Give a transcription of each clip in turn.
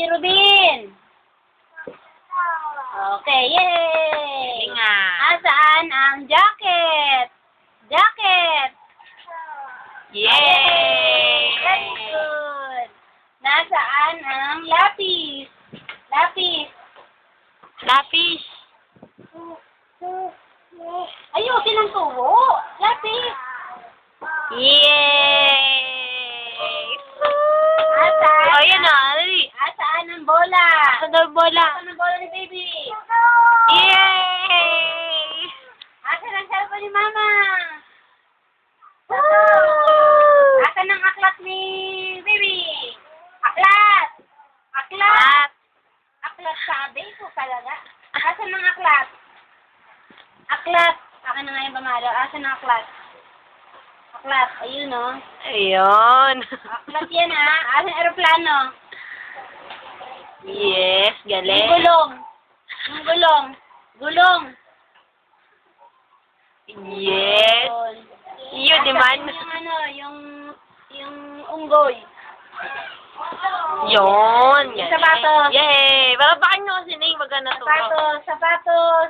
Rubin. Okay, yay! Nga. Asaan ang jacket? Jacket! Yay! Very good. Nasaan ang lapis? Lapis. Lapis. Ayusin ang tubo. Lapis. Yay! Asaan? Oh, yan na. Dali. Asaan ang bola? Saan daw bola? Asaan ang bola ni baby? Yay! Asan ang cellphone ni mama? Woo! Asan ang aklat ni baby? Aklat! Aklat! At, Aklat sabi ko talaga. Asan ang aklat? Aklat! Akin na nga yung pamalo. Asan ang aklat? Aklat. Ayun o. ayun. Aklat yan ha. Asan ang aeroplano? Yes, Yung galing. gulong. Yung gulong. Gulong. Yes. Yun, di man. Yung ano, yung unggoy. Yun. Yung sapatos. Yay! Balabakan nyo kasi na yung magana to. Sapatos, sapatos.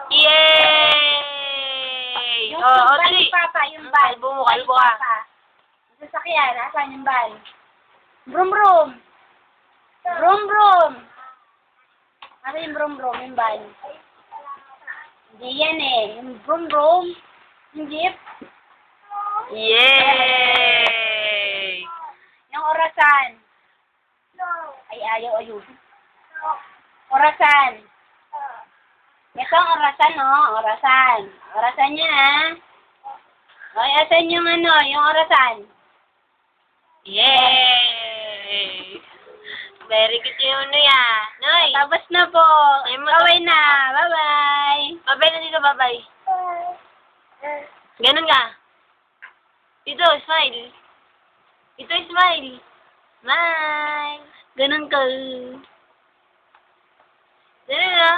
Yay! Yung Oo, bal dali. ni Papa, yung bal. Kalbo mo, Bal ni kalbo ka. Papa. Yung sasakyan, asan yung bal? Brum brum. Brum brum. Ano yung brum brum, yung bal? Hindi yan eh. Yung brum brum. Yung jeep. Yay! Yung orasan. Ay, ayaw, ayusin. Orasan. Ito ang orasan, no? Orasan. Orasan niya, ha? Ay, asan yung ano, yung orasan? Yay! Very good yung ano yan. Noy! Tapos na po. Ay, mo- Bye na. Bye-bye. Babay na dito, babay. Ganun ka. Dito, smile. Dito, smile. Smile. Ganun ka. Ganun na.